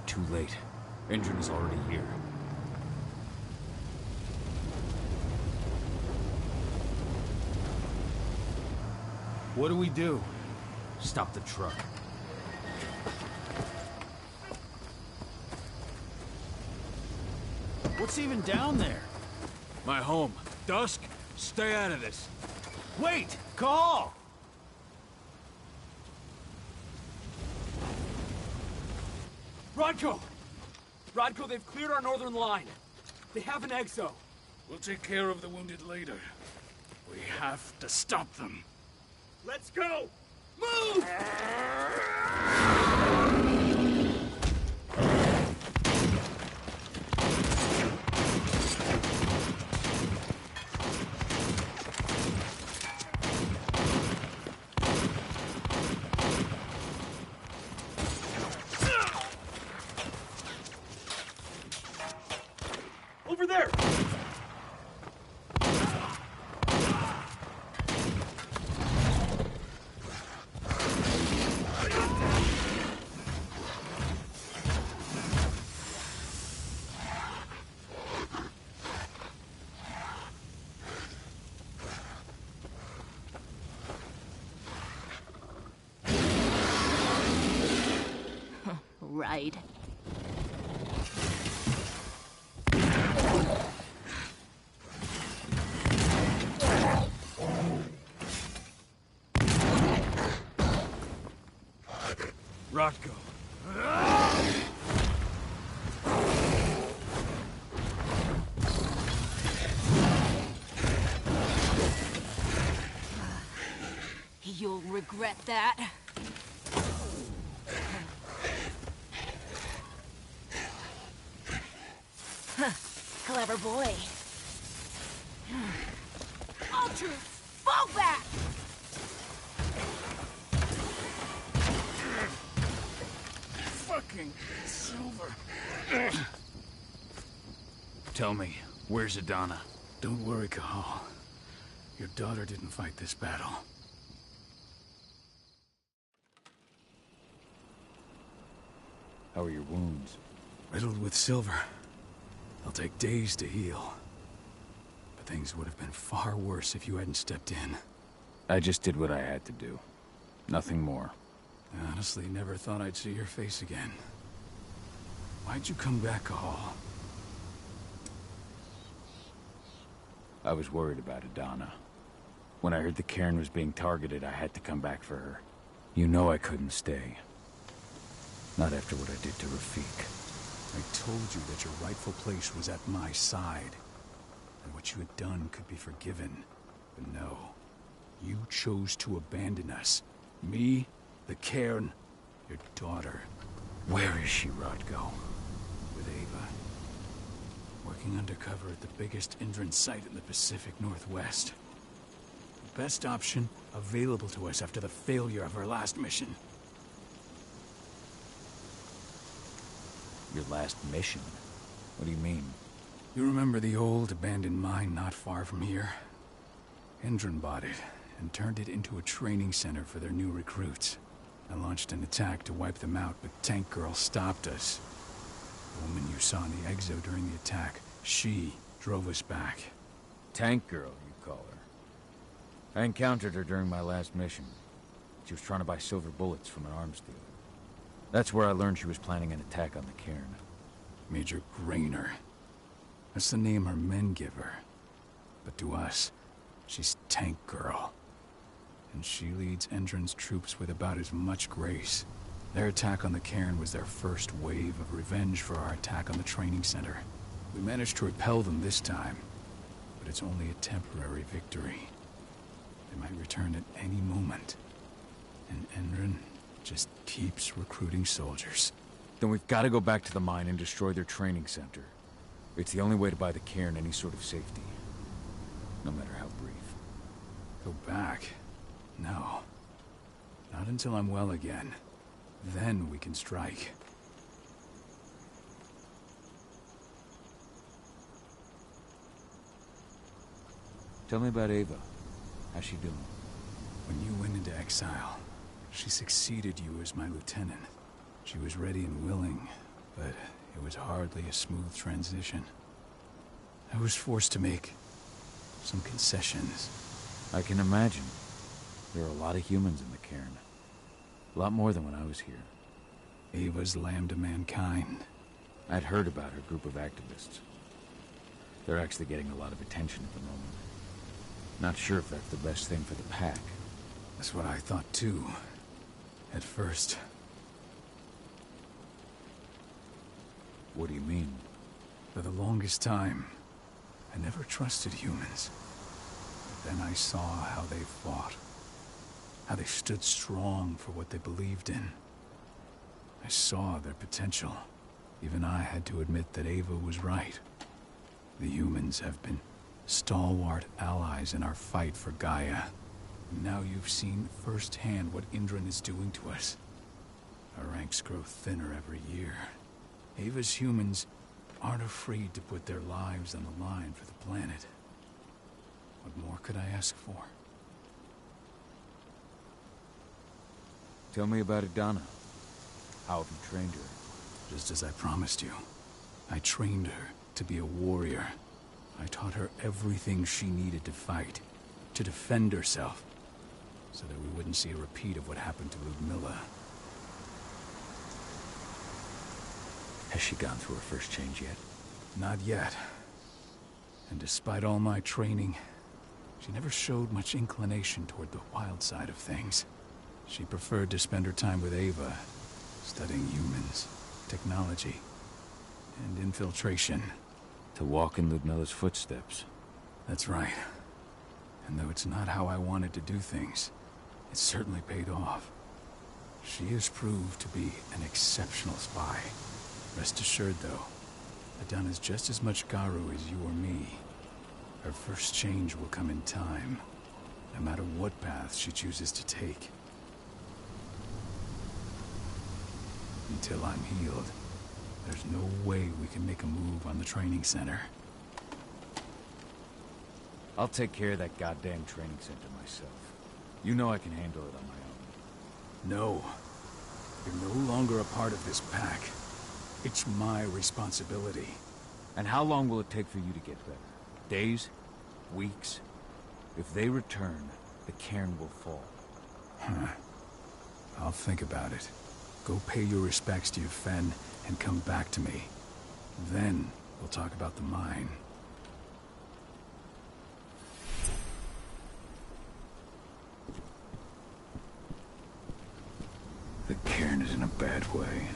too late. Engine is already here. What do we do? Stop the truck. What's even down there? My home. Dusk, stay out of this. Wait! Call! Rodko! Rodko, they've cleared our northern line. They have an exo. We'll take care of the wounded later. We have to stop them. Let's go! Move! Over there! Right. Rodko. You'll regret that. Huh. Clever boy. All troops, fall back! Fucking Silver. Tell me, where's Adana? Don't worry, Cahal. Your daughter didn't fight this battle. How are your wounds? Riddled with silver. They'll take days to heal. But things would have been far worse if you hadn't stepped in. I just did what I had to do. Nothing more. I honestly never thought I'd see your face again. Why'd you come back, Cahal? I was worried about Adana. When I heard the cairn was being targeted, I had to come back for her. You know I couldn't stay. Not after what I did to Rafik. I told you that your rightful place was at my side. And what you had done could be forgiven. But no. You chose to abandon us. Me, the cairn, your daughter. Where is she, Rodko? With Ava. Working undercover at the biggest Indran site in the Pacific Northwest. The best option available to us after the failure of our last mission. Your last mission? What do you mean? You remember the old abandoned mine not far from here? Indran bought it and turned it into a training center for their new recruits. I launched an attack to wipe them out, but Tank Girl stopped us. The woman you saw in the exo during the attack, she drove us back. Tank Girl, you call her. I encountered her during my last mission. She was trying to buy silver bullets from an arms dealer. That's where I learned she was planning an attack on the cairn. Major Grainer. That's the name her men give her. But to us, she's Tank Girl. And she leads Endron's troops with about as much grace. Their attack on the cairn was their first wave of revenge for our attack on the training center. We managed to repel them this time, but it's only a temporary victory. They might return at any moment. And Endron just keeps recruiting soldiers. Then we've got to go back to the mine and destroy their training center. It's the only way to buy the cairn any sort of safety. No matter how brief. Go back? No. Not until I'm well again. Then we can strike. Tell me about Ava. How's she doing? When you went into exile, she succeeded you as my lieutenant. She was ready and willing, but it was hardly a smooth transition. I was forced to make some concessions. I can imagine. There are a lot of humans in the cairn. A lot more than when I was here. Ava's lamb to mankind. I'd heard about her group of activists. They're actually getting a lot of attention at the moment. Not sure if that's the best thing for the pack. That's what I thought too. At first. What do you mean? For the longest time, I never trusted humans. But then I saw how they fought. How they stood strong for what they believed in. I saw their potential. Even I had to admit that Ava was right. The humans have been stalwart allies in our fight for Gaia. Now you've seen firsthand what Indran is doing to us. Our ranks grow thinner every year. Ava's humans aren't afraid to put their lives on the line for the planet. What more could I ask for? Tell me about Adana. How have you trained her? Just as I promised you. I trained her to be a warrior. I taught her everything she needed to fight, to defend herself, so that we wouldn't see a repeat of what happened to Ludmilla. Has she gone through her first change yet? Not yet. And despite all my training, she never showed much inclination toward the wild side of things. She preferred to spend her time with Ava, studying humans, technology, and infiltration. To walk in Ludmilla's footsteps. That's right. And though it's not how I wanted to do things, it certainly paid off. She has proved to be an exceptional spy. Rest assured, though, Adana's just as much Garu as you or me. Her first change will come in time, no matter what path she chooses to take. Until I'm healed, there's no way we can make a move on the training center. I'll take care of that goddamn training center myself. You know I can handle it on my own. No. You're no longer a part of this pack. It's my responsibility. And how long will it take for you to get better? Days? Weeks? If they return, the cairn will fall. Huh. I'll think about it. Go pay your respects to your Fen and come back to me. Then we'll talk about the mine. The cairn is in a bad way.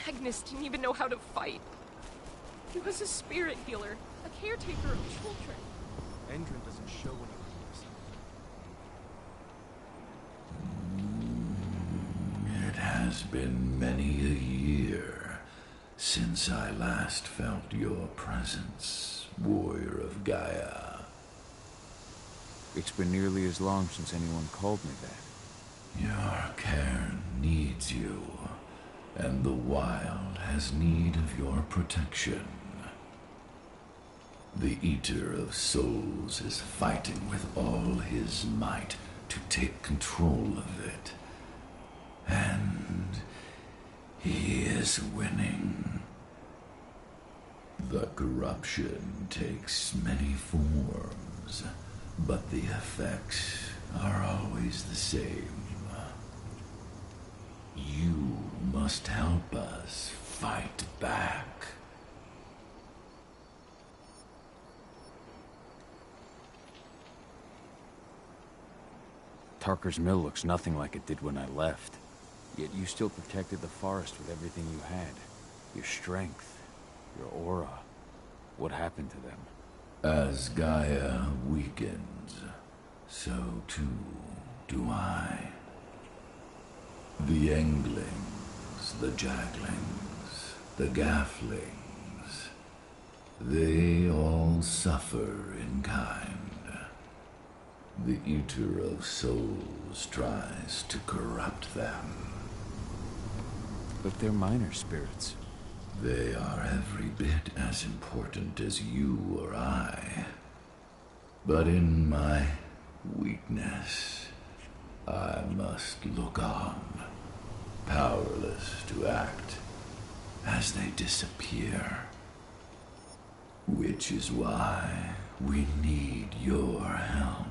Agnes didn't even know how to fight. He was a spirit healer, a caretaker of children. Endrin doesn't show when he It has been many a year since I last felt your presence, warrior of Gaia. It's been nearly as long since anyone called me that. Your cairn needs you, and the wild has need of your protection. The Eater of Souls is fighting with all his might to take control of it. And he is winning. The corruption takes many forms, but the effects are always the same. You must help us fight back. Tarker's mill looks nothing like it did when I left. Yet you still protected the forest with everything you had. Your strength, your aura. What happened to them? As Gaia weakens, so too do I. The Englings, the Jaglings, the Gafflings, they all suffer in kind. The Eater of Souls tries to corrupt them. But they're minor spirits. They are every bit as important as you or I. But in my weakness, I must look on, powerless to act, as they disappear. Which is why we need your help.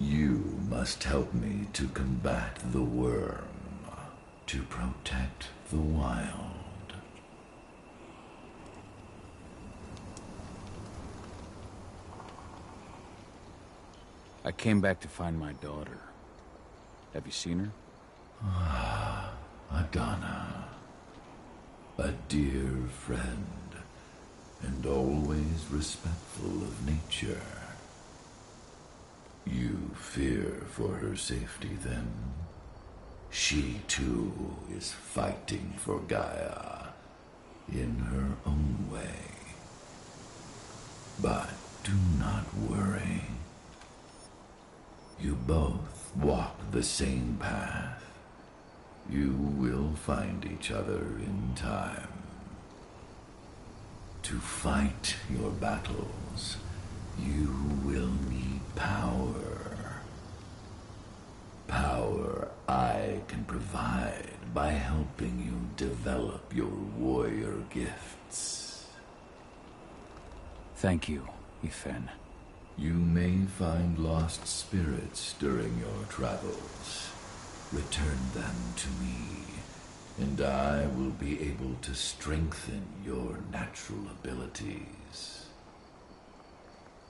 You must help me to combat the worm, to protect the wild. I came back to find my daughter. Have you seen her? Adana, a dear friend, and always respectful of nature. You fear for her safety, then? She, too, is fighting for Gaia, in her own way. But do not worry. You both walk the same path. You will find each other in time. To fight your battles, you will need power. Power I can provide by helping you develop your warrior gifts. Thank you, Ifen. You may find lost spirits during your travels. Return them to me, and I will be able to strengthen your natural abilities.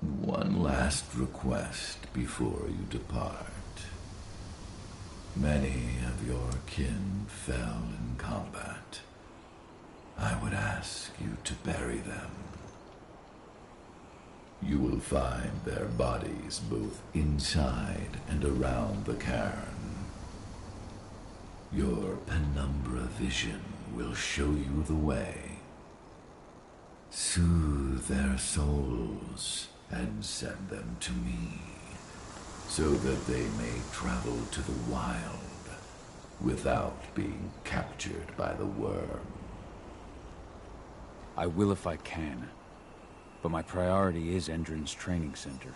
One last request before you depart. Many of your kin fell in combat. I would ask you to bury them. You will find their bodies both inside and around the cairn. Your penumbra vision will show you the way. Soothe their souls and send them to me, so that they may travel to the wild without being captured by the worm. I will if I can. But my priority is Endron's training center.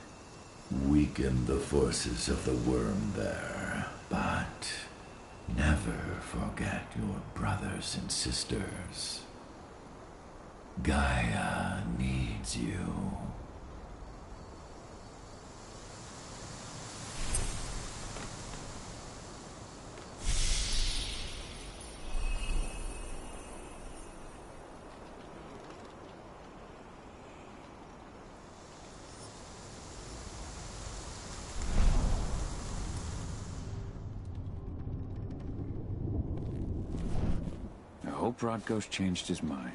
Weaken the forces of the worm there, but never forget your brothers and sisters. Gaia needs you. I hope Rodko's changed his mind.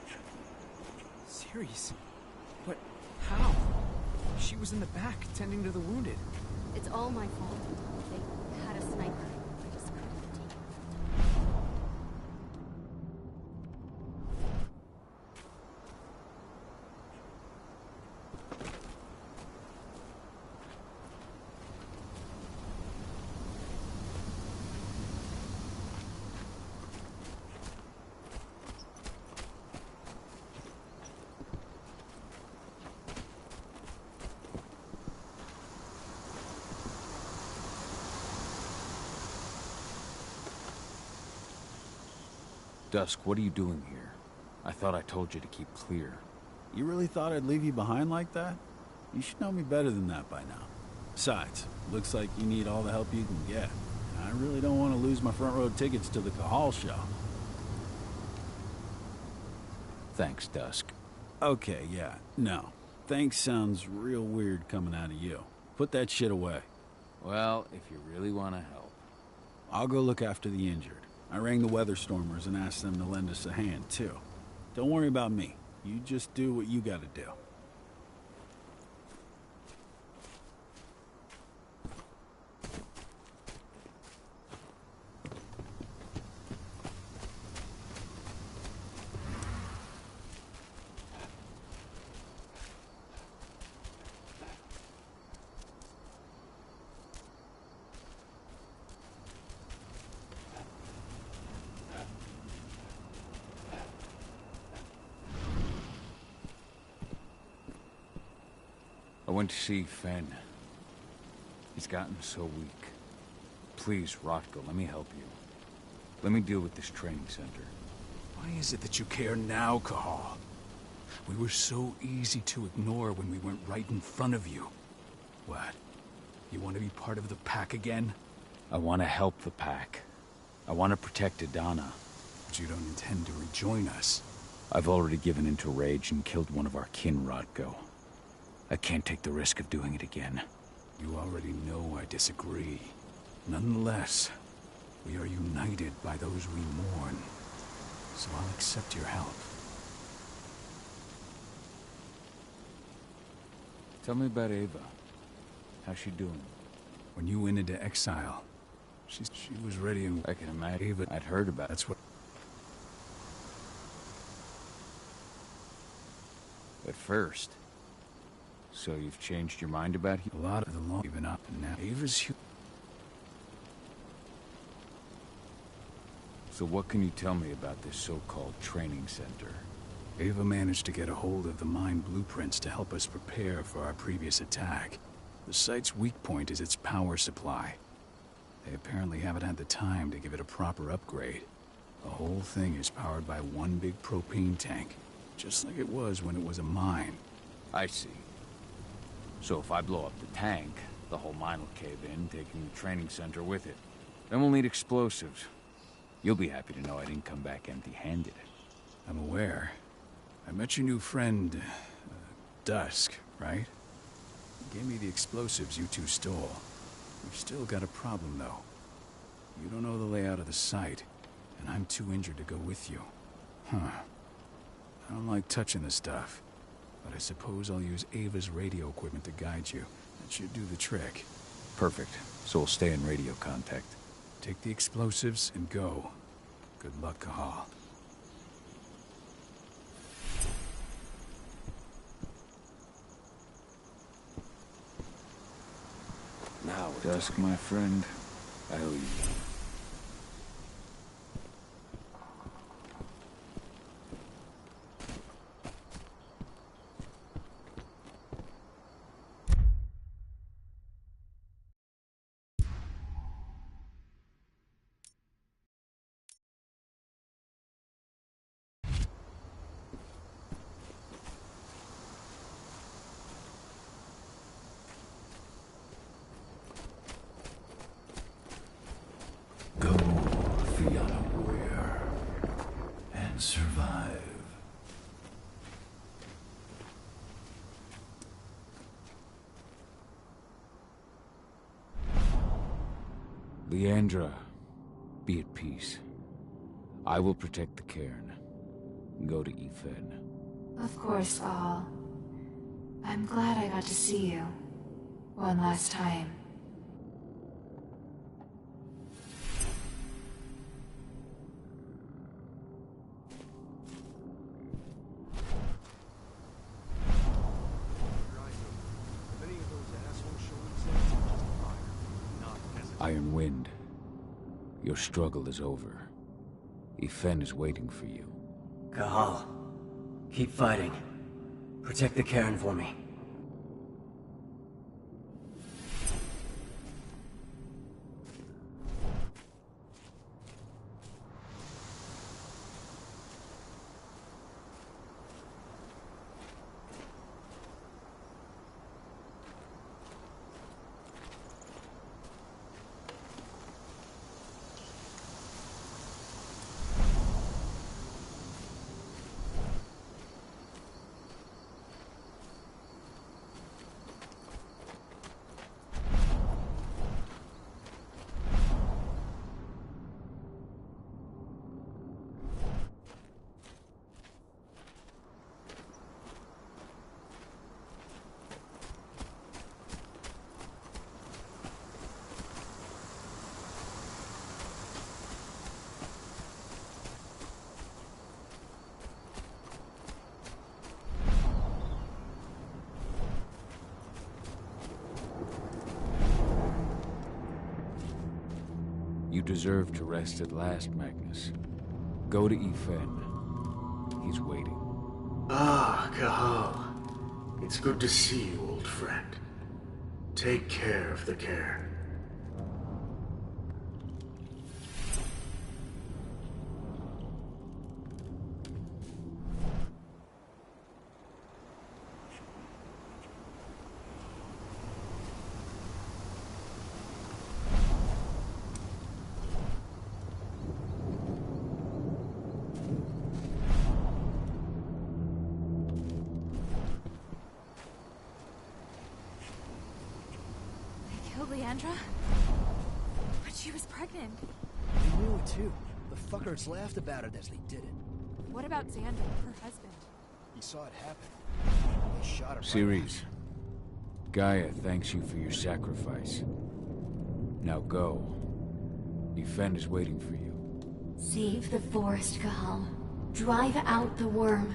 Serious? But how? She was in the back, tending to the wounded. It's all my fault. They had a sniper. I just couldn't take it. Dusk, what are you doing here? I thought I told you to keep clear. You really thought I'd leave you behind like that? You should know me better than that by now. Besides, looks like you need all the help you can get. And I really don't want to lose my front row tickets to the Cahal show. Thanks, Dusk. Okay, yeah, no. Thanks sounds real weird coming out of you. Put that shit away. Well, if you really want to help. I'll go look after the injured. I rang the Weatherstormers and asked them to lend us a hand, too. Don't worry about me. You just do what you gotta do. I went to see Fenn. He's gotten so weak. Please, Rothko, let me help you. Let me deal with this training center. Why is it that you care now, Cahal? We were so easy to ignore when we went right in front of you. What? You want to be part of the pack again? I want to help the pack. I want to protect Adana. But you don't intend to rejoin us. I've already given into rage and killed one of our kin, Rothko. I can't take the risk of doing it again. You already know I disagree. Nonetheless, we are united by those we mourn. So I'll accept your help. Tell me about Ava. How's she doing? When you went into exile, she was ready and... I can imagine. Ava, I'd heard about it. That's what... At first. So you've changed your mind about him? A lot of the law given up, and now Ava's... So what can you tell me about this so-called training center? Ava managed to get a hold of the mine blueprints to help us prepare for our previous attack. The site's weak point is its power supply. They apparently haven't had the time to give it a proper upgrade. The whole thing is powered by one big propane tank, just like it was when it was a mine. I see. So if I blow up the tank, the whole mine will cave in, taking the training center with it. Then we'll need explosives. You'll be happy to know I didn't come back empty-handed. I'm aware. I met your new friend, Dusk, right? He gave me the explosives you two stole. We've still got a problem, though. You don't know the layout of the site, and I'm too injured to go with you. Huh. I don't like touching the stuff, but I suppose I'll use Ava's radio equipment to guide you. That should do the trick. Perfect. So we'll stay in radio contact. Take the explosives and go. Good luck, Cahal. Now, Dusk, my friend, I owe you. Go the unaware and survive. Leandra, be at peace. I will protect the cairn. Go to Ethan. Of course, Al. I'm glad I got to see you. One last time. Iron Wind, your struggle is over. Ethan is waiting for you. Cahal, keep fighting. Protect the cairn for me. You deserve to rest at last, Magnus. Go to Ethan. He's waiting. Ah, Cahal. It's good to see you, old old friend. Take care of the cairn. Leandra? But she was pregnant. They knew it too. The fuckers laughed about it as they did it. What about Xander, her husband? He saw it happen. They shot her. Ceres, Gaia thanks you for your sacrifice. Now go. Yfen is waiting for you. Save the forest, Cahal. Drive out the worm.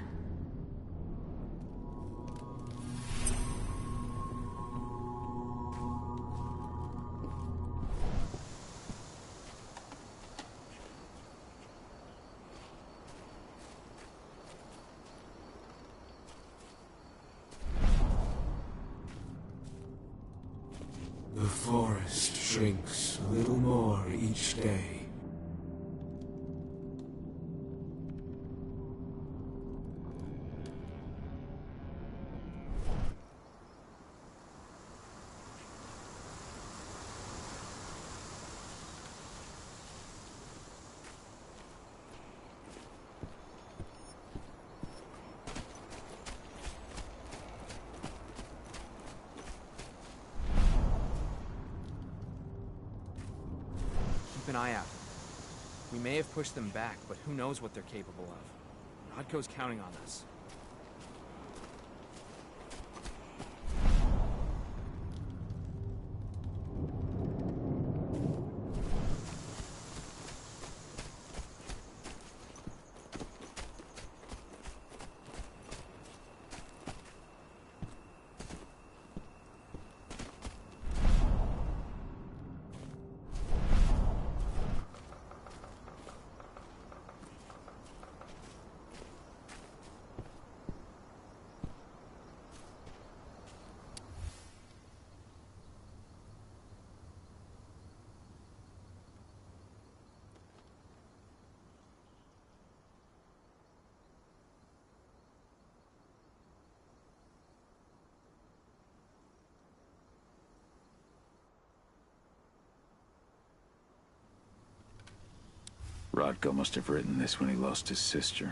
The forest shrinks a little more each day. Keep an eye out. We may have pushed them back, but who knows what they're capable of. Rodko's counting on us. Rodko must have written this when he lost his sister.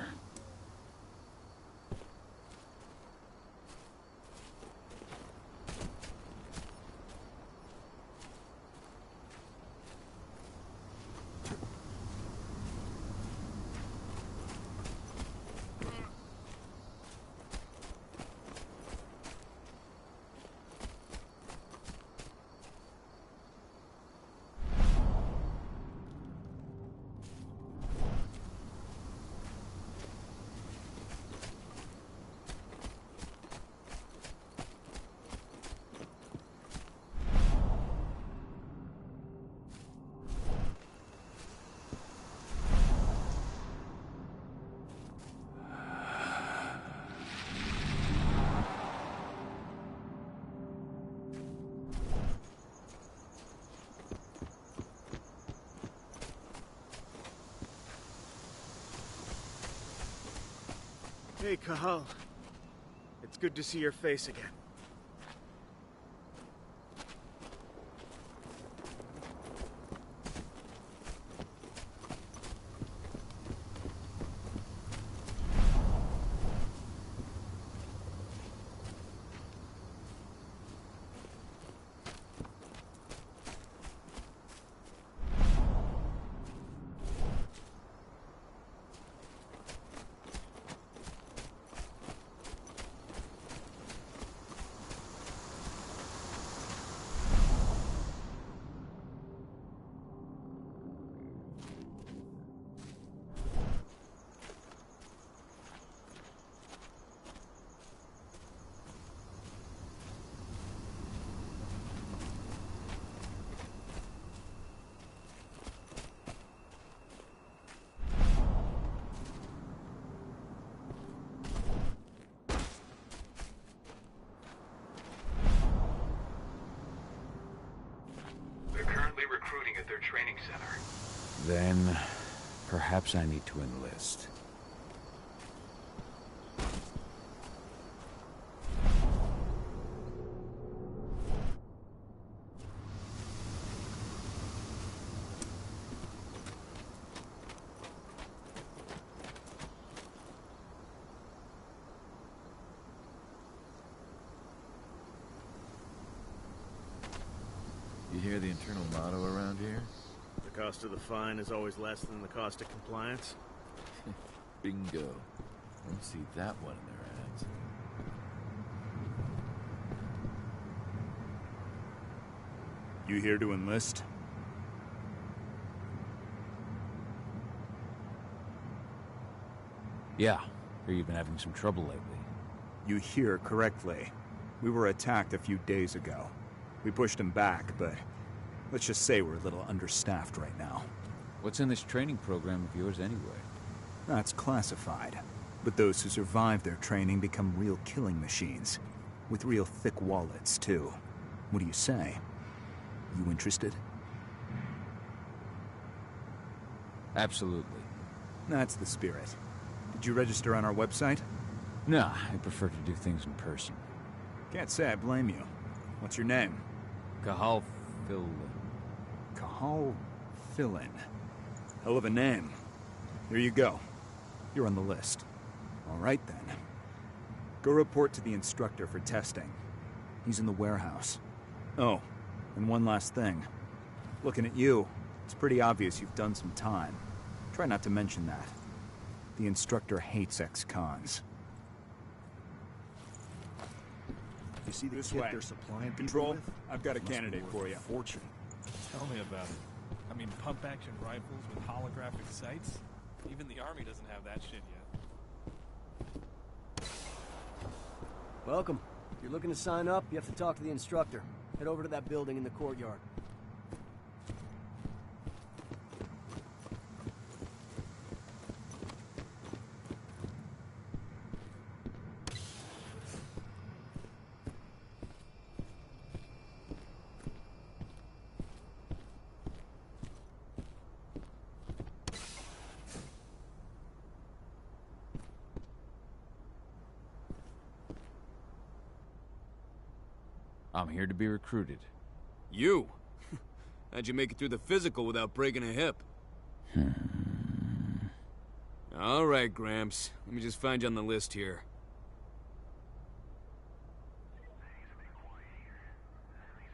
Hey, Cahal. It's good to see your face again. their training center. Then, perhaps I need to enlist. You hear the internal motto around here? The cost of the fine is always less than the cost of compliance. Bingo. Don't see that one in their ads. You here to enlist? Yeah, hear you've been having some trouble lately. You hear correctly. We were attacked a few days ago. We pushed them back, but let's just say we're a little understaffed right now. What's in this training program of yours anyway? That's classified. But those who survive their training become real killing machines. With real thick wallets, too. What do you say? You interested? Absolutely. That's the spirit. Did you register on our website? Nah, I prefer to do things in person. Can't say I blame you. What's your name? Cahal Phil. Cahal Philin. Hell of a name. Here you go. You're on the list. All right, then. Go report to the instructor for testing. He's in the warehouse. Oh, and one last thing. Looking at you, it's pretty obvious you've done some time. Try not to mention that. The instructor hates ex-cons. You see the This kit way. they're supplying people Control, with? I've got a Must be candidate worth for a you. fortune. Tell me about it. I mean, pump-action rifles with holographic sights? Even the Army doesn't have that shit yet. Welcome. If you're looking to sign up, you have to talk to the instructor. Head over to that building in the courtyard. I'm here to be recruited. You? How'd you make it through the physical without breaking a hip? All right, Gramps. Let me just find you on the list here.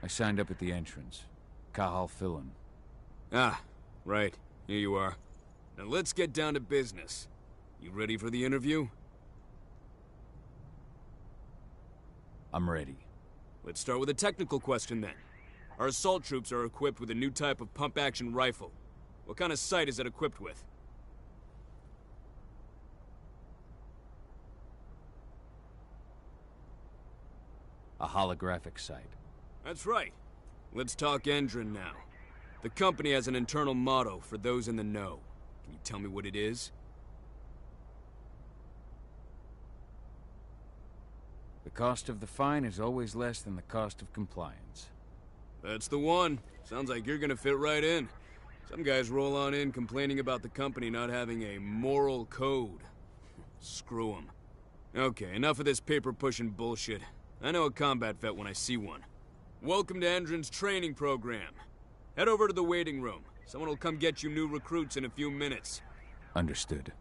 I signed up at the entrance. Cahal Philin. Ah, right. Here you are. Now let's get down to business. You ready for the interview? I'm ready. Let's start with a technical question then. Our assault troops are equipped with a new type of pump-action rifle. What kind of sight is it equipped with? A holographic sight. That's right. Let's talk Endron now. The company has an internal motto for those in the know. Can you tell me what it is? The cost of the fine is always less than the cost of compliance. That's the one. Sounds like you're gonna fit right in. Some guys roll on in complaining about the company not having a moral code. Screw them. Okay, enough of this paper-pushing bullshit. I know a combat vet when I see one. Welcome to Endron's training program. Head over to the waiting room. Someone will come get you new recruits in a few minutes. Understood.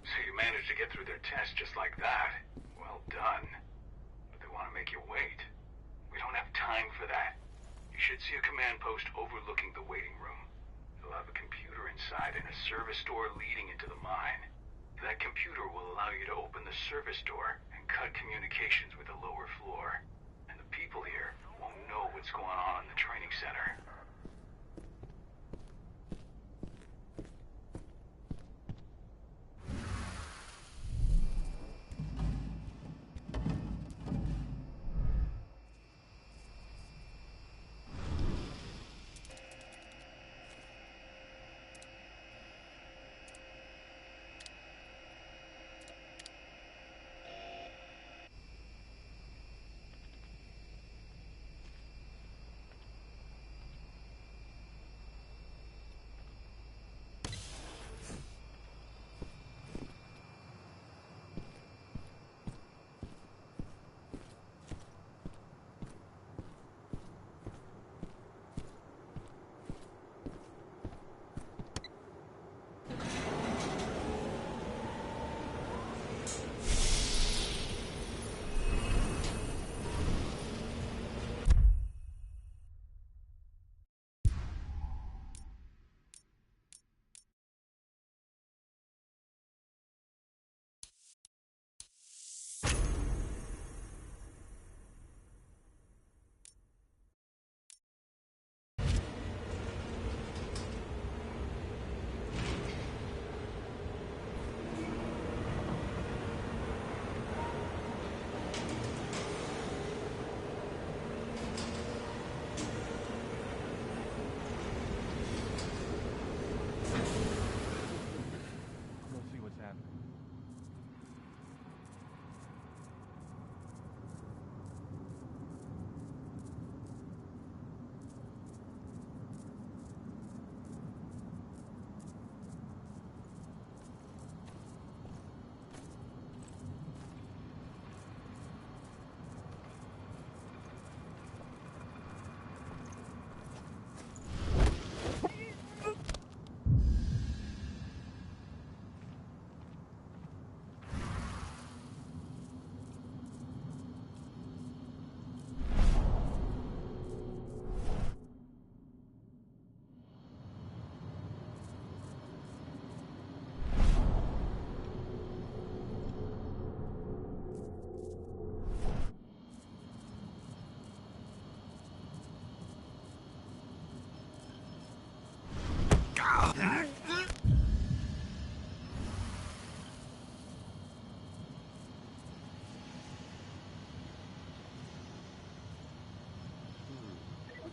So you managed to get through their test just like that. Well done. But they want to make you wait. We don't have time for that. You should see a command post overlooking the waiting room. You'll have a computer inside and a service door leading into the mine. That computer will allow you to open the service door and cut communications with the lower floor. And the people here won't know what's going on in the training center.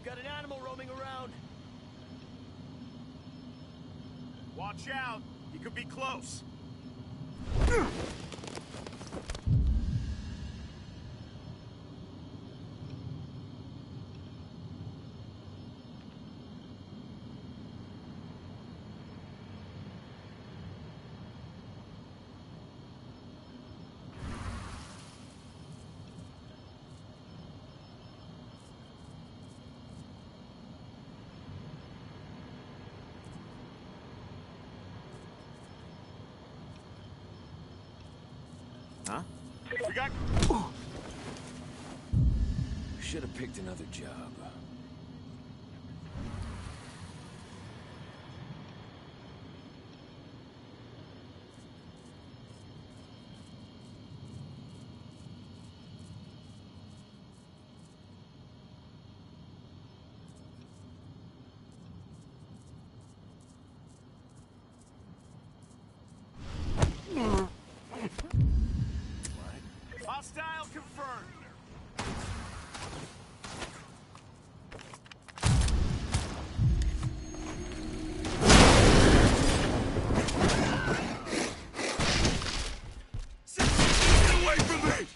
got an animal roaming around. Watch out! He could be close. Huh? We got... Should have picked another job. Hostile confirmed. Get away from me!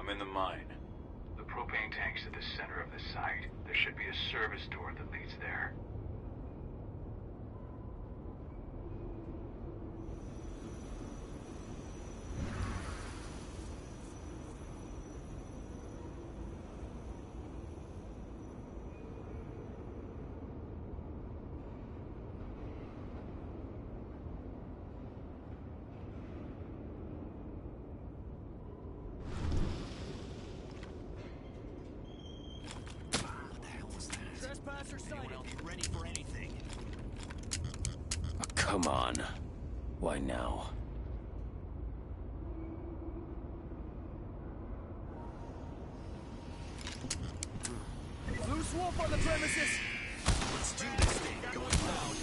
I'm in the mine. The propane tank's at the center of the site. There should be a service door that leads there. Trespasser sighted. Be ready for anything. Oh, come on. Why now? Loose wolf on the premises. Let's do this thing. Going loud.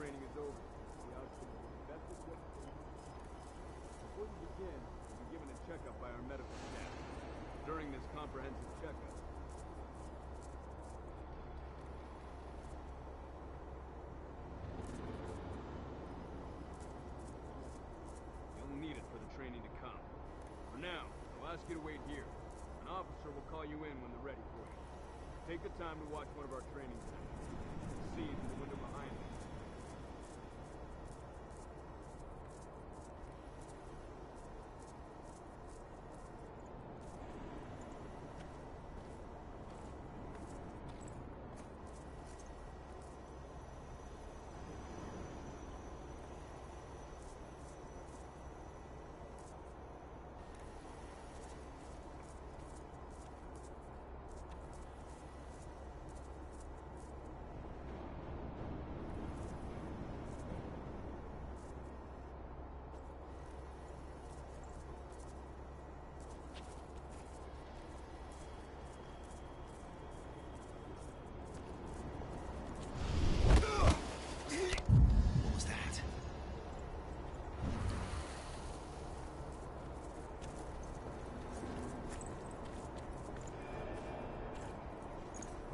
training is over, the outcome will be best equipped for you. Before you begin, you'll be given a checkup by our medical staff. During this comprehensive checkup, you'll need it for the training to come. For now, I'll ask you to wait here. An officer will call you in when they're ready for you. Take the time to watch one of our training sessions. See through the window behind me.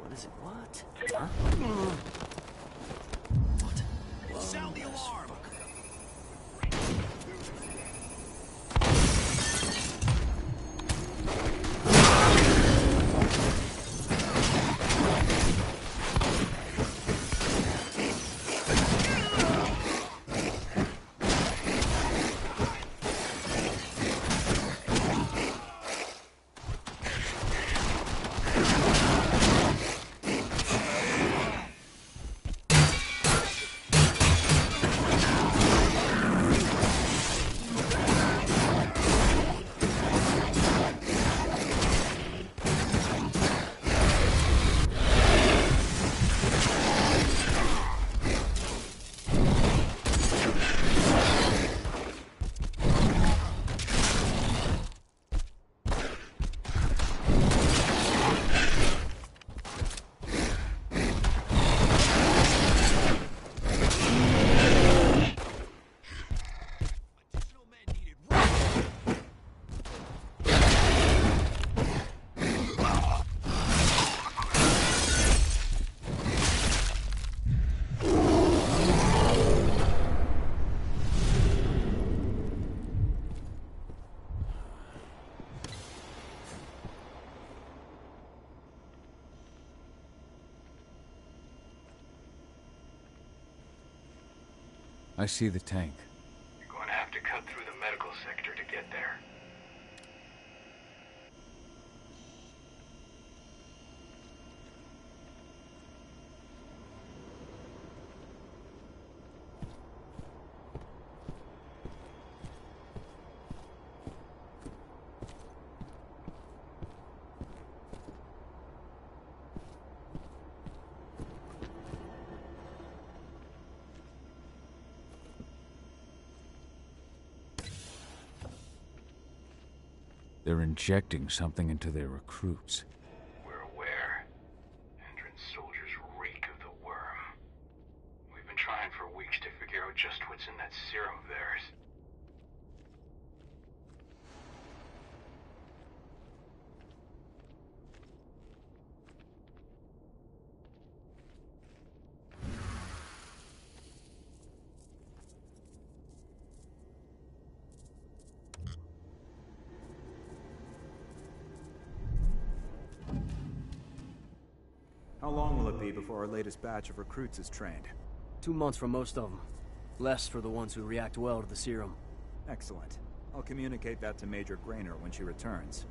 What is it? What? Huh? What? Sound the alarm! I see the tank. You're going to have to cut through the medical sector to get there. They're injecting something into their recruits. We're aware. Endron's soldiers reek of the worm. We've been trying for weeks to figure out just what's in that serum of theirs. How long will it be before our latest batch of recruits is trained? 2 months for most of them. Less for the ones who react well to the serum. Excellent. I'll communicate that to Major Grainer when she returns.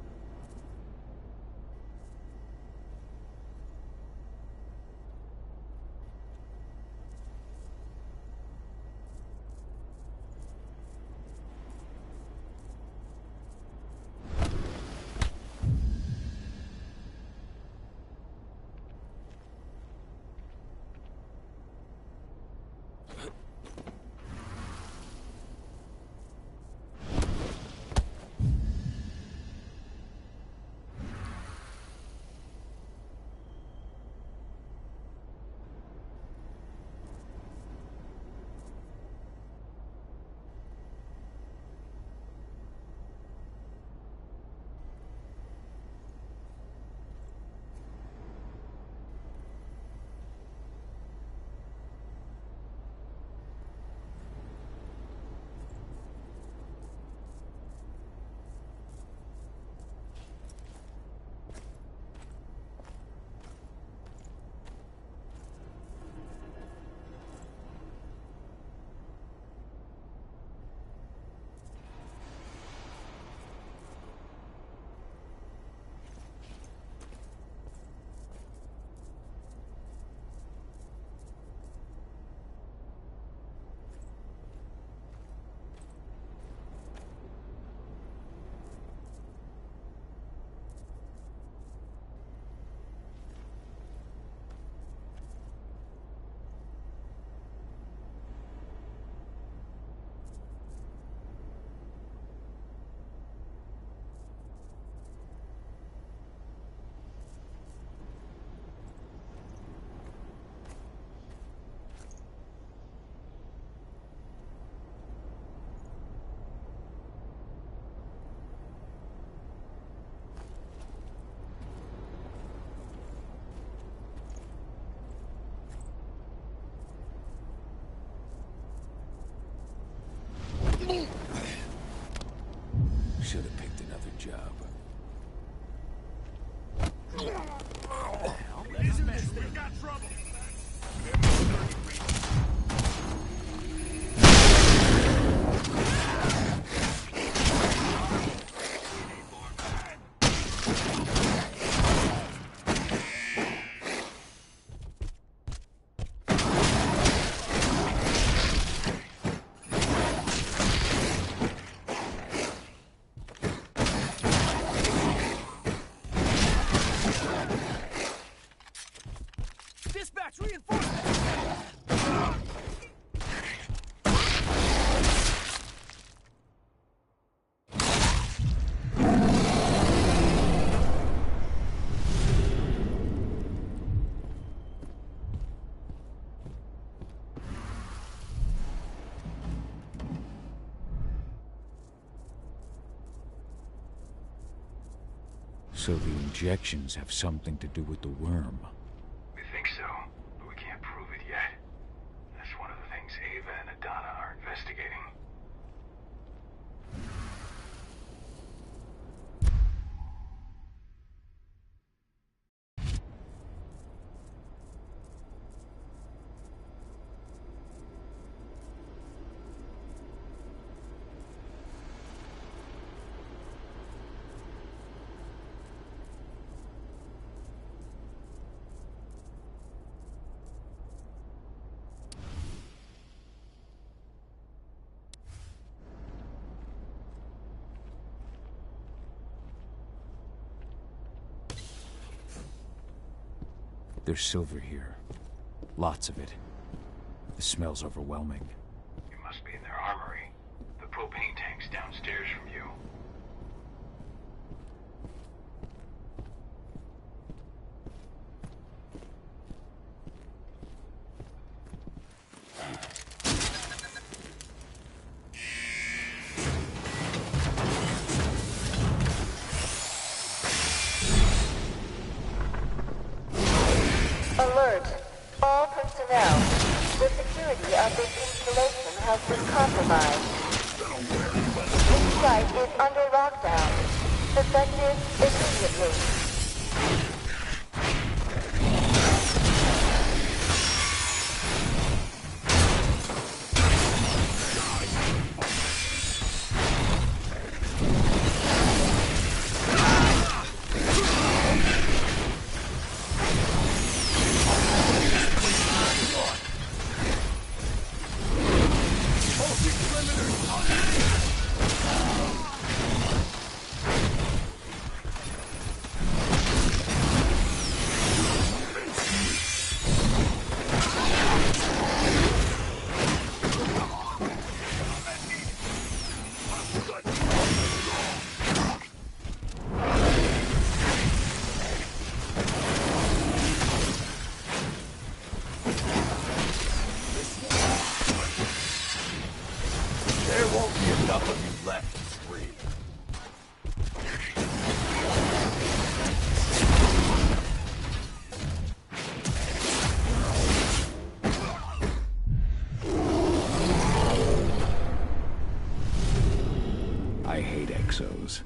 So the injections have something to do with the worm. We think so, but we can't prove it yet. That's one of the things Ava and Adana are investigating. There's silver here. Lots of it. The smell's overwhelming. It must be in their armory. The propane tank's downstairs from you. Alert! All personnel. The security of this installation has been compromised. This site is under lockdown. Effective immediately. There won't be enough of you left to scream. I hate exos.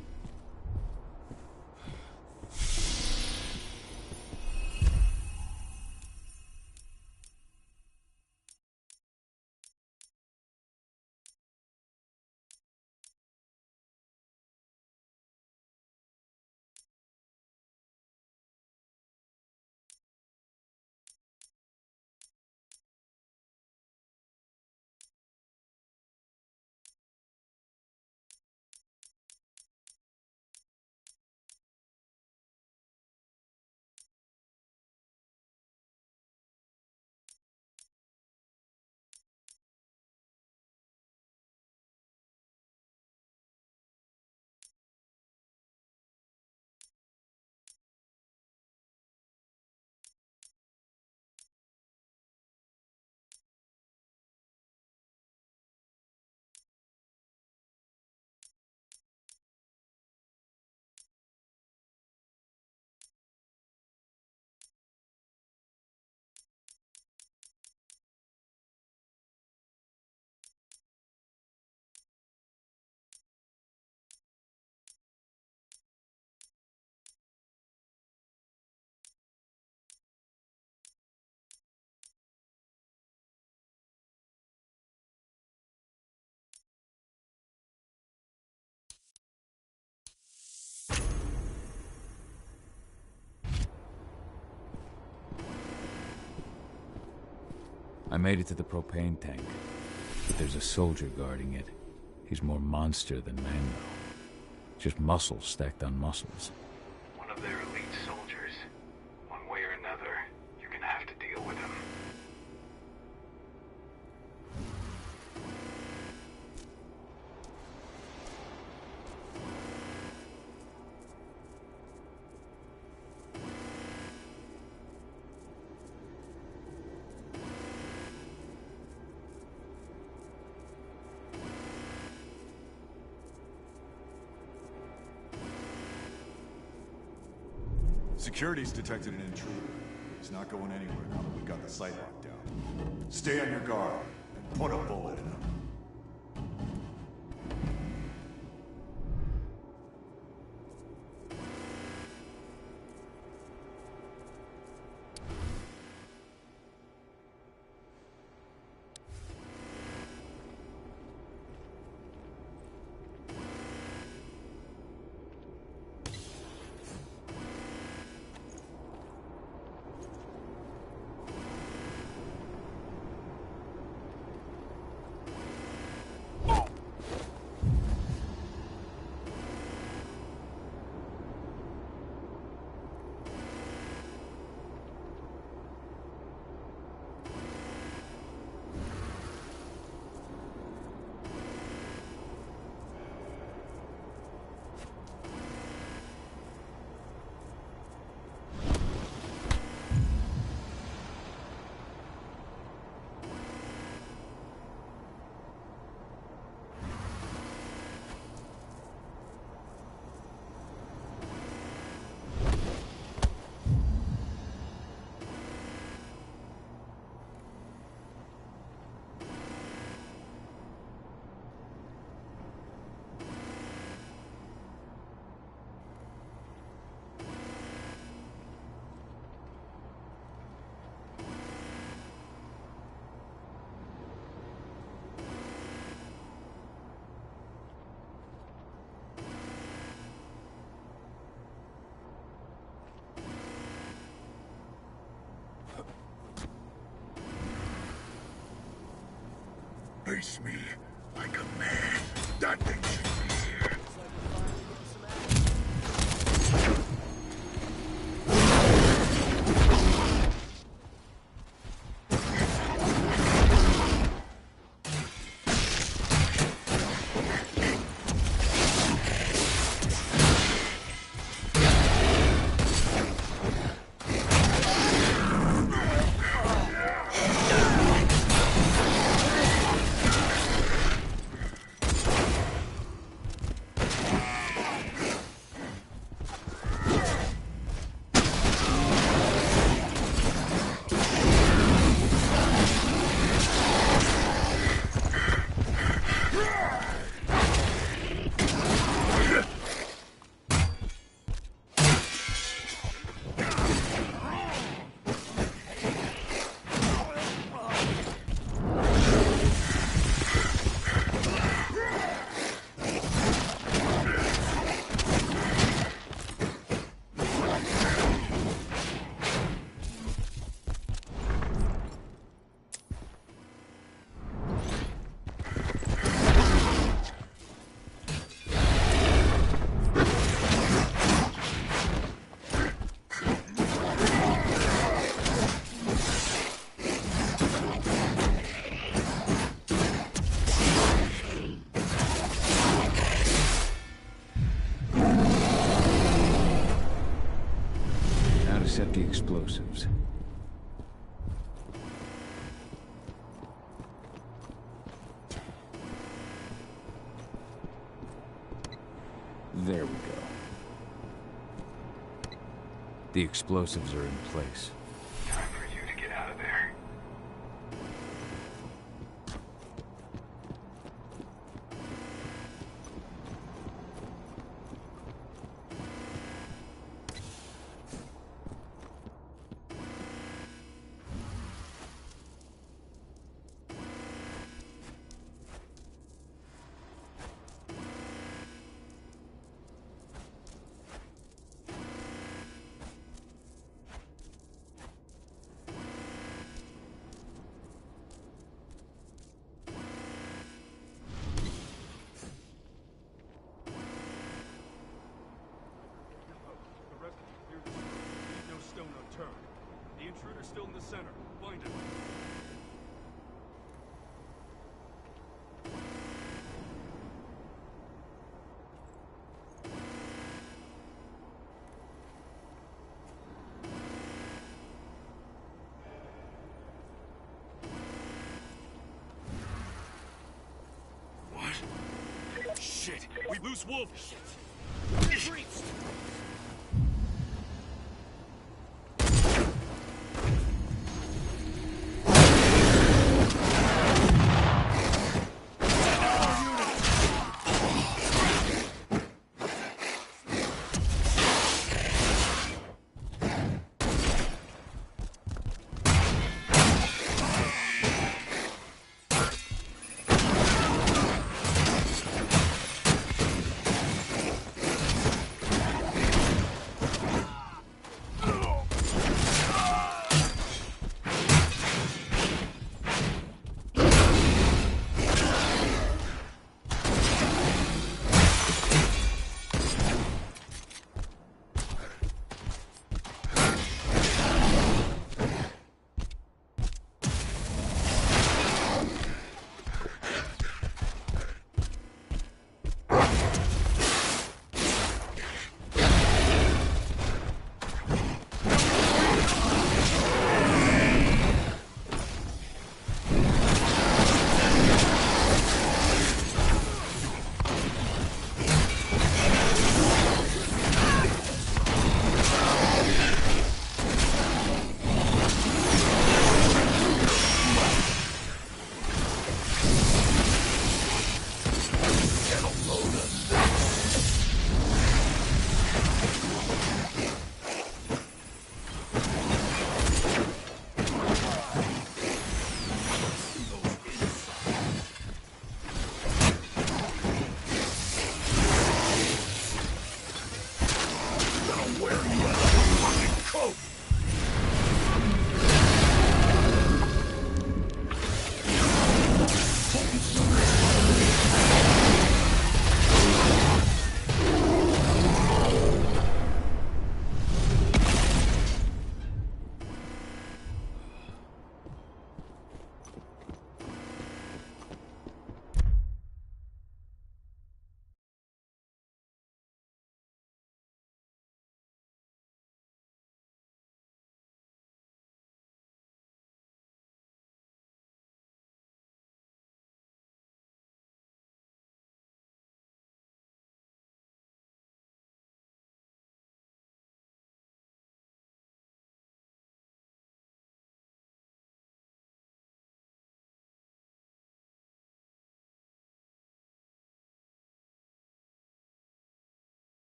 I made it to the propane tank, but there's a soldier guarding it. He's more monster than man, though. Just muscles stacked on muscles. One of their elite soldiers. One way or another, you're gonna have to deal with him. Security's detected an intruder. He's not going anywhere now that we got the site locked down. Stay on your guard and put a bullet in him. Face me like a man. That thing should be here. Set the explosives. There we go. The explosives are in place. Time for you to get out of there. The intruder's still in the center. Find him. What? Shit! We lose Wolf! Shit! Priest!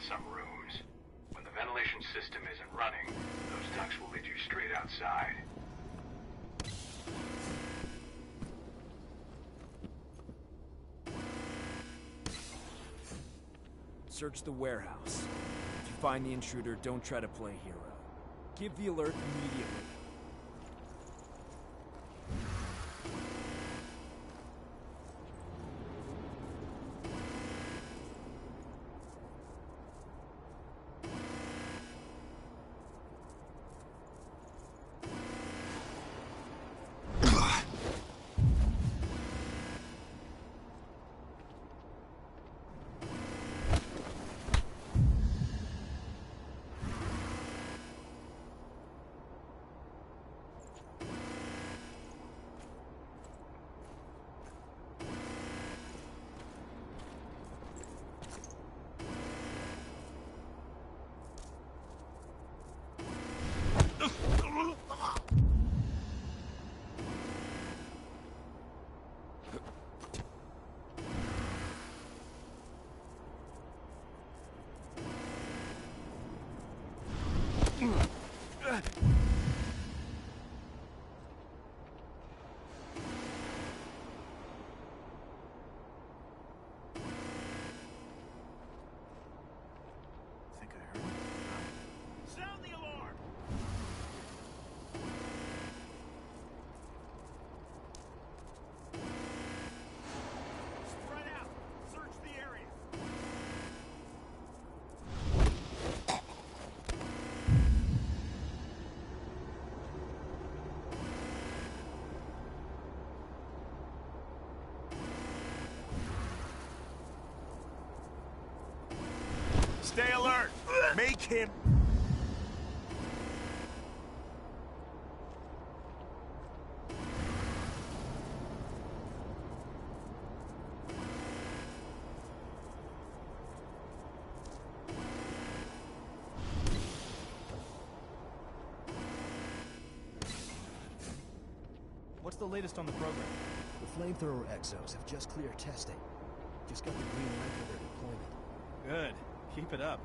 some rooms. When the ventilation system isn't running, those ducts will lead you straight outside. Search the warehouse. If you find the intruder, don't try to play hero. Give the alert immediately. Sound the alarm! Spread out! Search the area! Stay alert! Make him... What's the latest on the program? The flamethrower exos have just cleared testing. Just got the green light for their deployment. Good. Keep it up.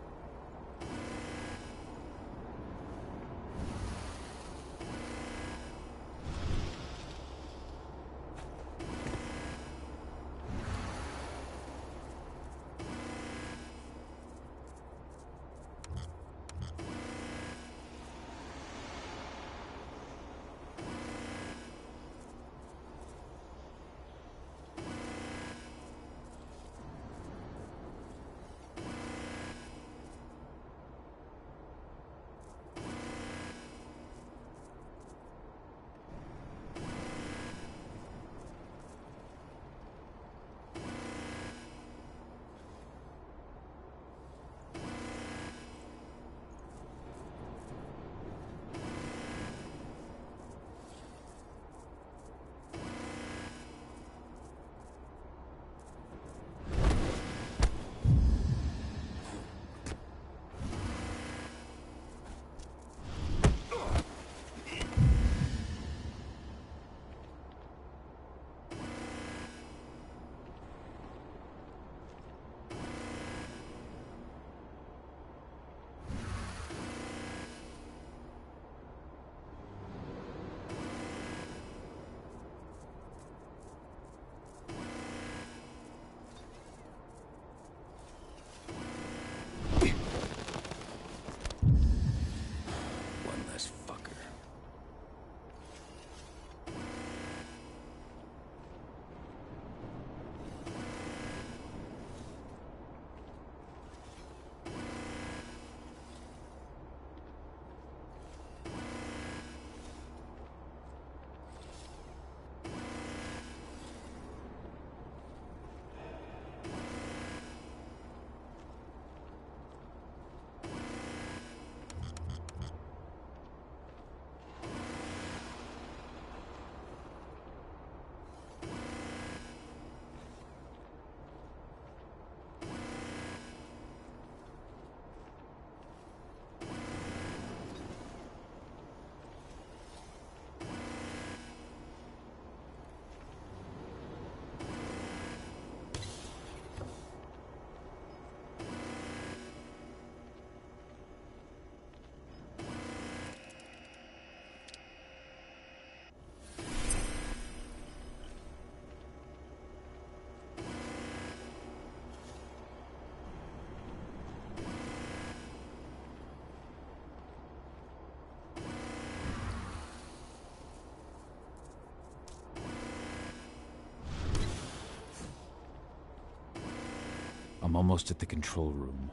I'm almost at the control room.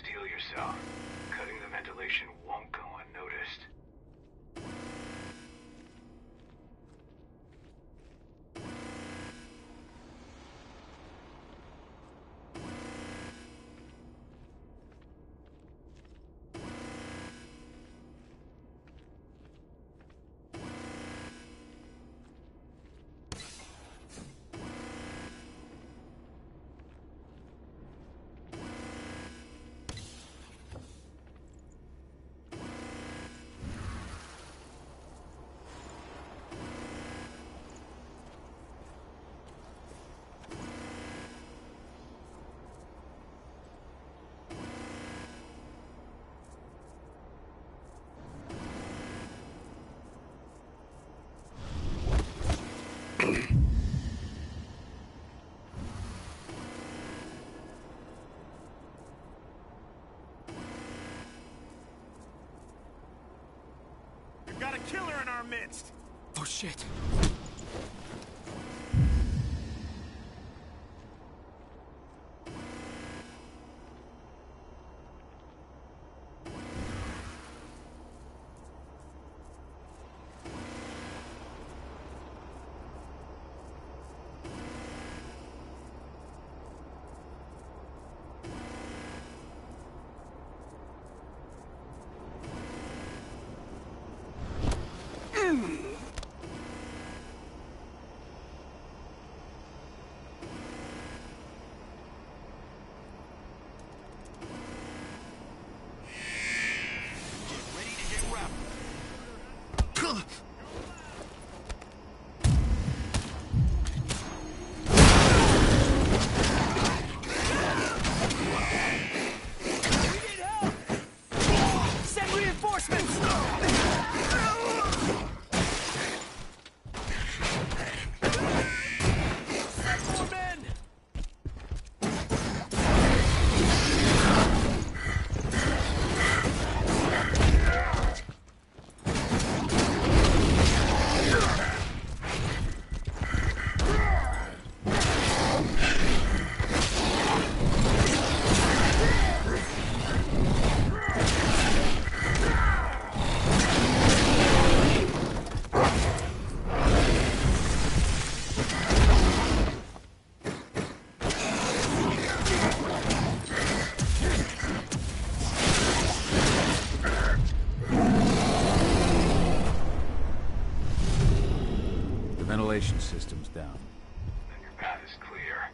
Steel yourself. Cutting the ventilation won't go unnoticed. We've got a killer in our midst! Oh shit. Send reinforcements! Send more men! The ventilation system's down. Then your path is clear.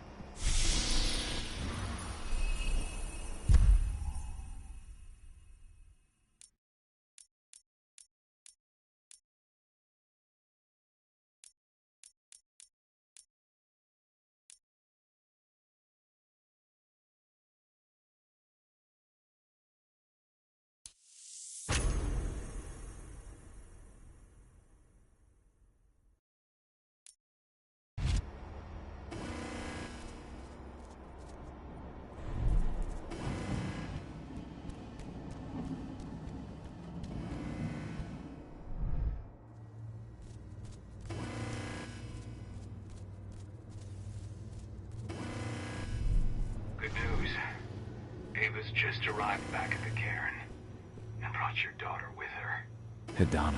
Good news. Ava's just arrived back at the cairn and brought your daughter with her. Hidana.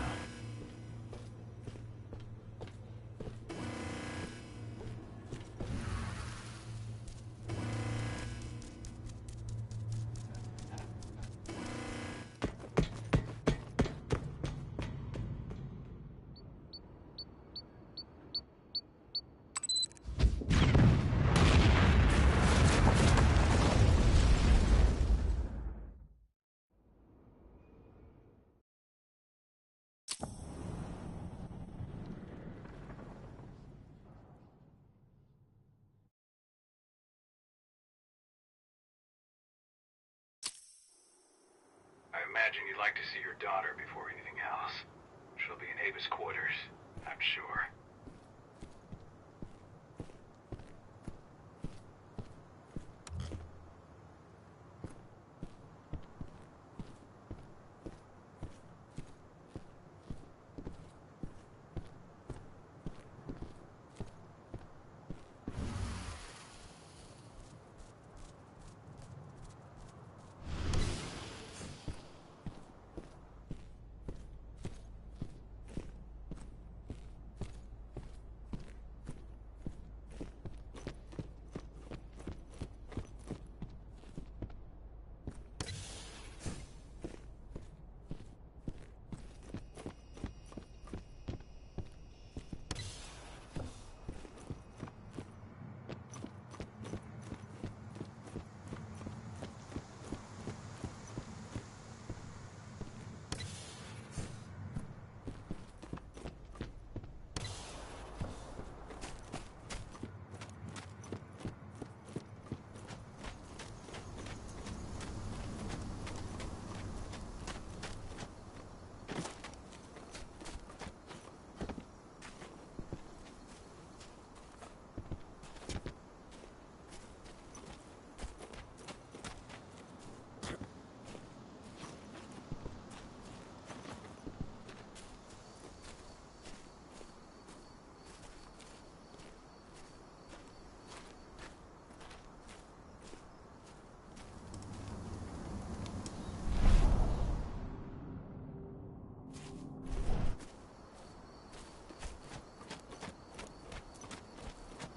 I imagine you'd like to see your daughter before anything else. She'll be in Ava's quarters, I'm sure.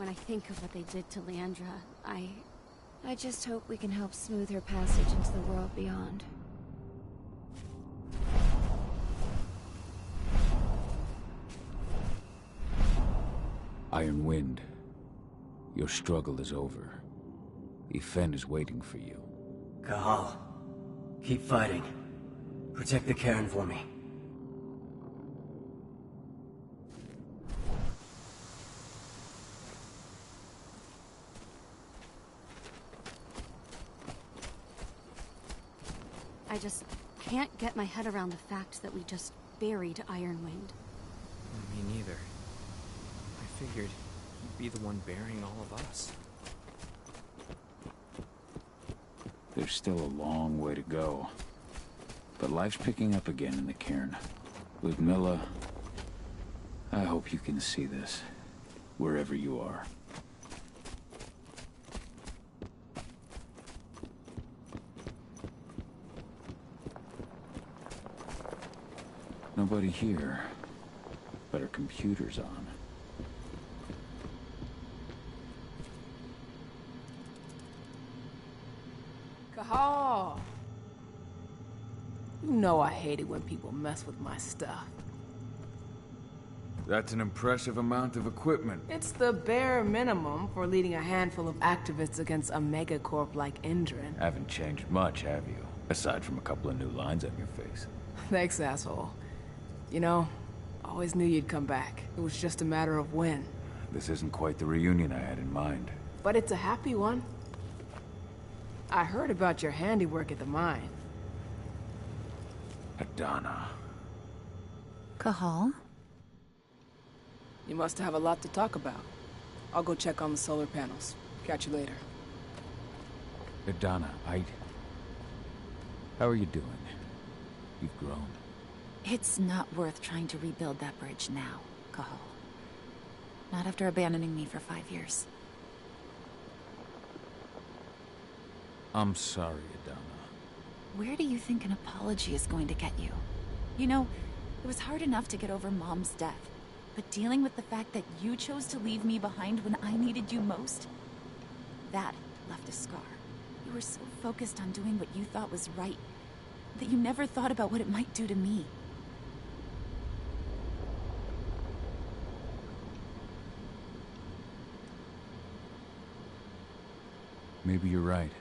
When I think of what they did to Leandra, I just hope we can help smooth her passage into the world beyond. Iron Wind, your struggle is over. Ifen is waiting for you. Cahal, keep fighting. Protect the cairn for me. I just can't get my head around the fact that we just buried Ironwind. Me neither. I figured he'd be the one burying all of us. There's still a long way to go. But life's picking up again in the cairn. With Milla, I hope you can see this, wherever you are. Nobody here, but our computer's on. Cahal! You know I hate it when people mess with my stuff. That's an impressive amount of equipment. It's the bare minimum for leading a handful of activists against a megacorp like Endron. Haven't changed much, have you? Aside from a couple of new lines on your face. Thanks, asshole. You know, I always knew you'd come back. It was just a matter of when. This isn't quite the reunion I had in mind. But it's a happy one. I heard about your handiwork at the mine. Adana. Cahal? You must have a lot to talk about. I'll go check on the solar panels. Catch you later. Adana, how are you doing? You've grown. It's not worth trying to rebuild that bridge now, Cahal. Not after abandoning me for 5 years. I'm sorry, Adana. Where do you think an apology is going to get you? You know, it was hard enough to get over Mom's death, but dealing with the fact that you chose to leave me behind when I needed you most, that left a scar. You were so focused on doing what you thought was right, that you never thought about what it might do to me. Maybe you're right.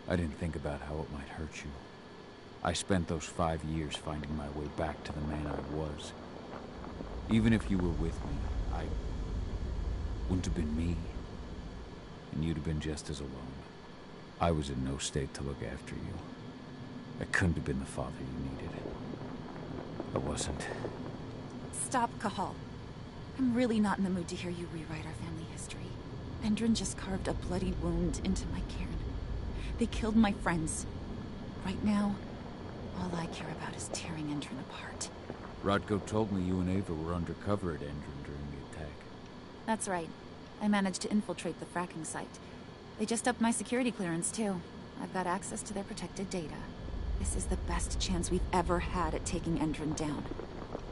I didn't think about how it might hurt you. I spent those 5 years finding my way back to the man I was. Even if you were with me, I wouldn't have been me. And you'd have been just as alone. I was in no state to look after you. I couldn't have been the father you needed. I wasn't. Stop, Cahal. I'm really not in the mood to hear you rewrite our family history. Endron just carved a bloody wound into my cairn. They killed my friends. Right now, all I care about is tearing Endron apart. Rodko told me you and Ava were undercover at Endron during the attack. That's right. I managed to infiltrate the fracking site. They just upped my security clearance, too. I've got access to their protected data. This is the best chance we've ever had at taking Endron down.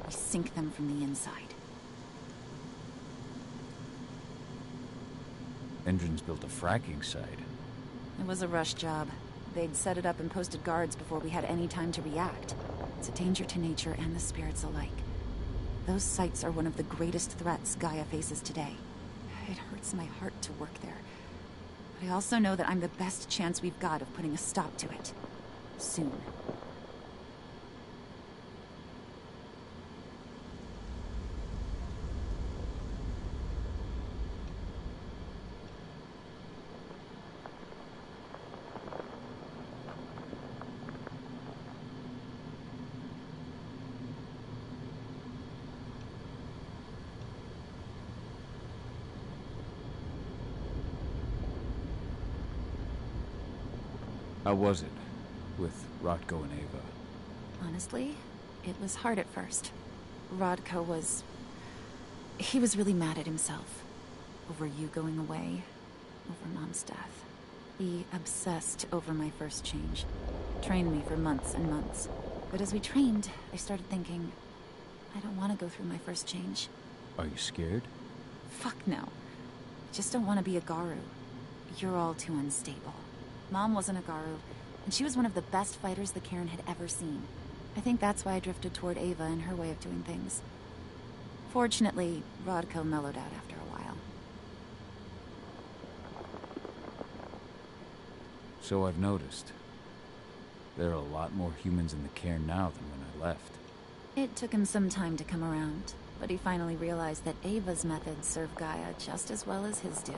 We sink them from the inside. Endron's built a fracking site. It was a rush job. They'd set it up and posted guards before we had any time to react. It's a danger to nature and the spirits alike. Those sites are one of the greatest threats Gaia faces today. It hurts my heart to work there. But I also know that I'm the best chance we've got of putting a stop to it. Soon. How was it with Rodko and Ava? Honestly, it was hard at first. Rodko was... he was really mad at himself. Over you going away. Over Mom's death. He obsessed over my first change. Trained me for months and months. But as we trained, I started thinking, I don't want to go through my first change. Are you scared? Fuck no. I just don't want to be a Garu. You're all too unstable. Mom wasn't a Garu, and she was one of the best fighters the Cairn had ever seen. I think that's why I drifted toward Ava and her way of doing things. Fortunately, Rodko mellowed out after a while. So I've noticed. There are a lot more humans in the Cairn now than when I left. It took him some time to come around, but he finally realized that Ava's methods serve Gaia just as well as his do.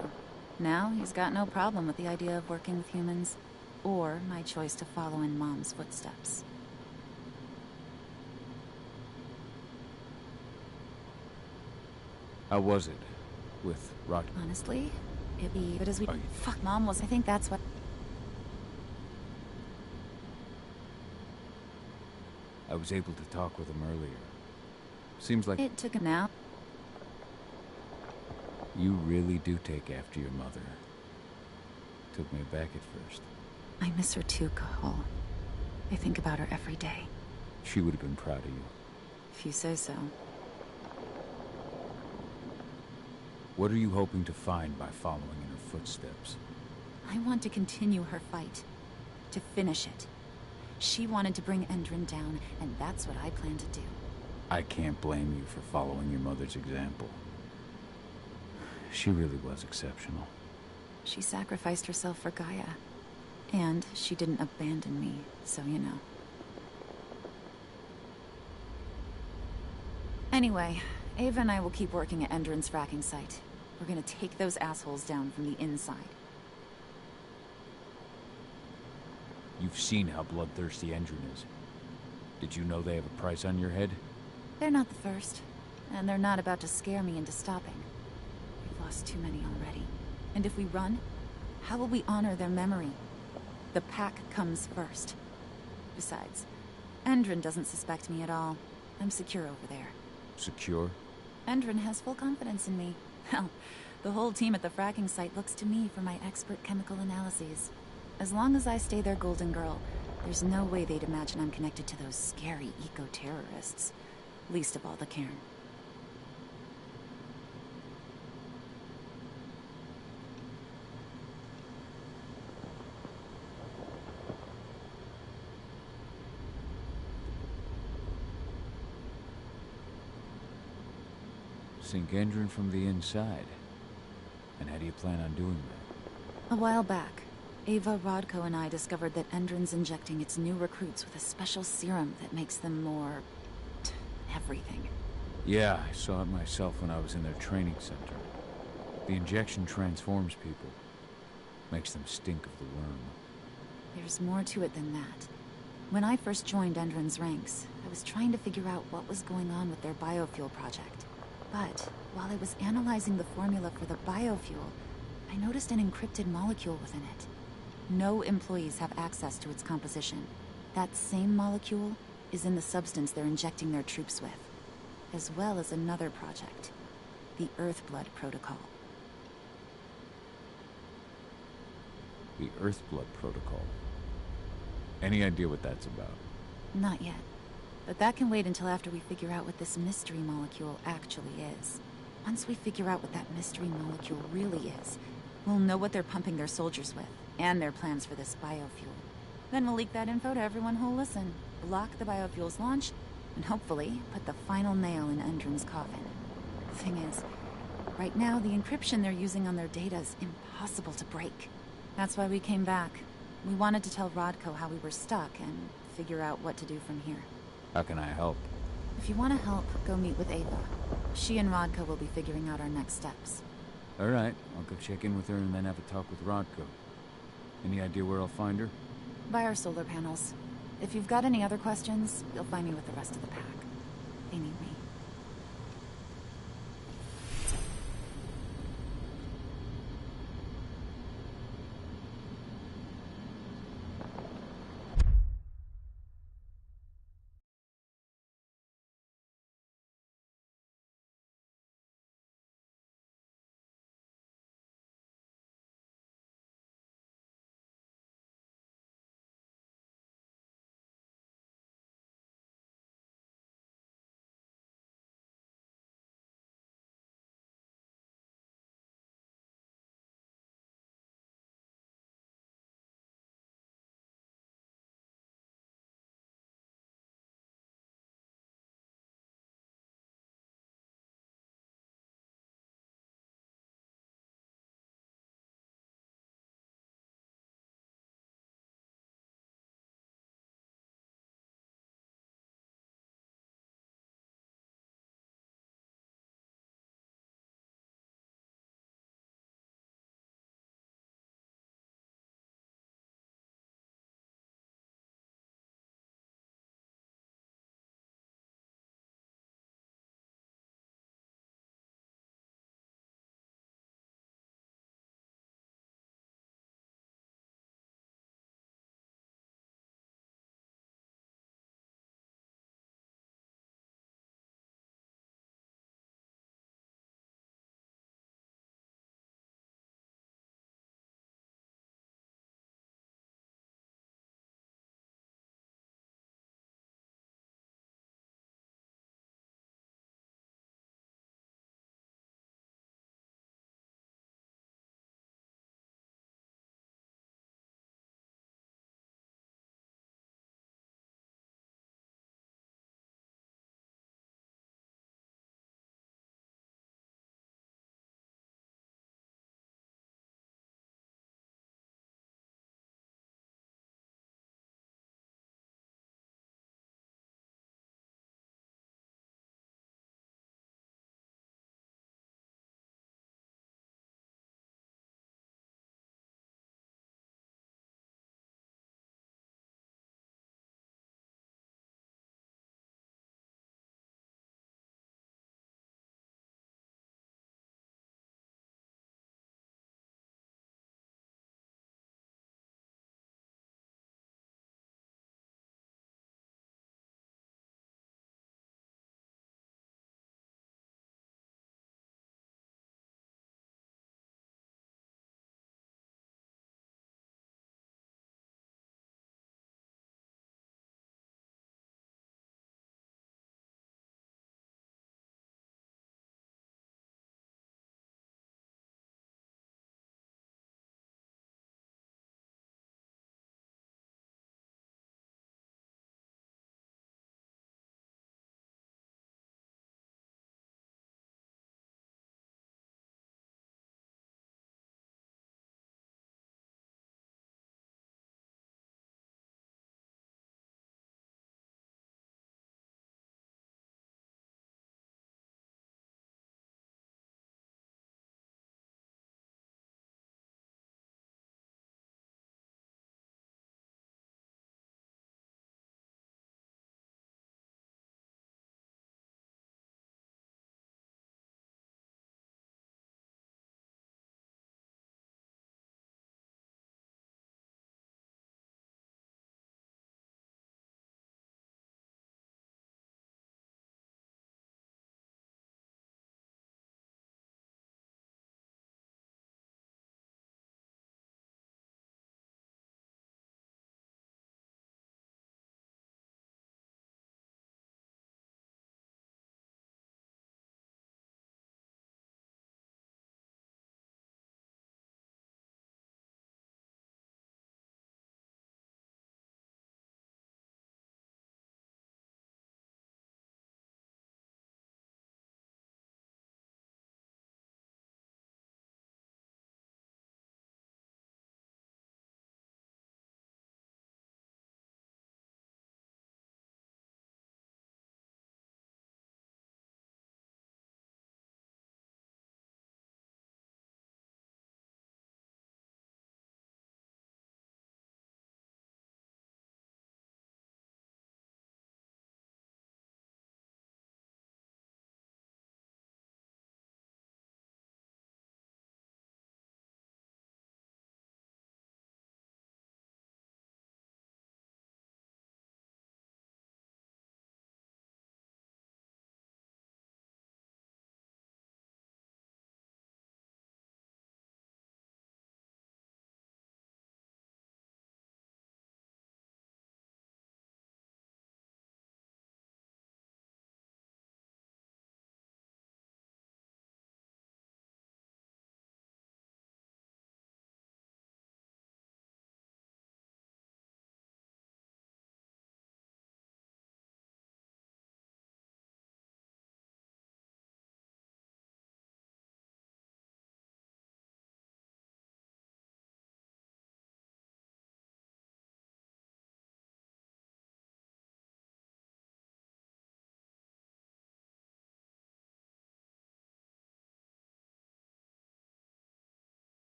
Now, he's got no problem with the idea of working with humans, or my choice to follow in Mom's footsteps. How was it with Rod? Honestly, it'd be good as we... Oh, you... Fuck, Mom was... I think that's what... I was able to talk with him earlier. Seems like... It took him now. You really do take after your mother. Took me aback at first. I miss her too, Cahal. I think about her every day. She would have been proud of you. If you say so. What are you hoping to find by following in her footsteps? I want to continue her fight. To finish it. She wanted to bring Endron down, and that's what I plan to do. I can't blame you for following your mother's example. She really was exceptional. She sacrificed herself for Gaia. And she didn't abandon me, so you know. Anyway, Ava and I will keep working at Endron's fracking site. We're gonna take those assholes down from the inside. You've seen how bloodthirsty Endron is. Did you know they have a price on your head? They're not the first. And they're not about to scare me into stopping. We've lost too many already. And if we run, how will we honor their memory? The pack comes first. Besides, Endron doesn't suspect me at all. I'm secure over there. Secure? Endron has full confidence in me. Hell, the whole team at the fracking site looks to me for my expert chemical analyses. As long as I stay their golden girl, there's no way they'd imagine I'm connected to those scary eco-terrorists. Least of all the Cairn. Sink Endron from the inside. And how do you plan on doing that? A while back, Ava, Rodko, and I discovered that Endron's injecting its new recruits with a special serum that makes them more... everything. Yeah, I saw it myself when I was in their training center. The injection transforms people. Makes them stink of the worm. There's more to it than that. When I first joined Endron's ranks, I was trying to figure out what was going on with their biofuel project. But while I was analyzing the formula for the biofuel, I noticed an encrypted molecule within it. No employees have access to its composition. That same molecule is in the substance they're injecting their troops with, as well as another project, the Earthblood Protocol. The Earthblood Protocol? Any idea what that's about? Not yet. But that can wait until after we figure out what this mystery molecule actually is. Once we figure out what that mystery molecule really is, we'll know what they're pumping their soldiers with, and their plans for this biofuel. Then we'll leak that info to everyone who'll listen, block the biofuel's launch, and hopefully put the final nail in Endron's coffin. The thing is, right now the encryption they're using on their data is impossible to break. That's why we came back. We wanted to tell Rodko how we were stuck and figure out what to do from here. How can I help? If you want to help, go meet with Ava. She and Rodko will be figuring out our next steps. Alright, I'll go check in with her and then have a talk with Rodko. Any idea where I'll find her? By our solar panels. If you've got any other questions, you'll find me with the rest of the pack. They need me.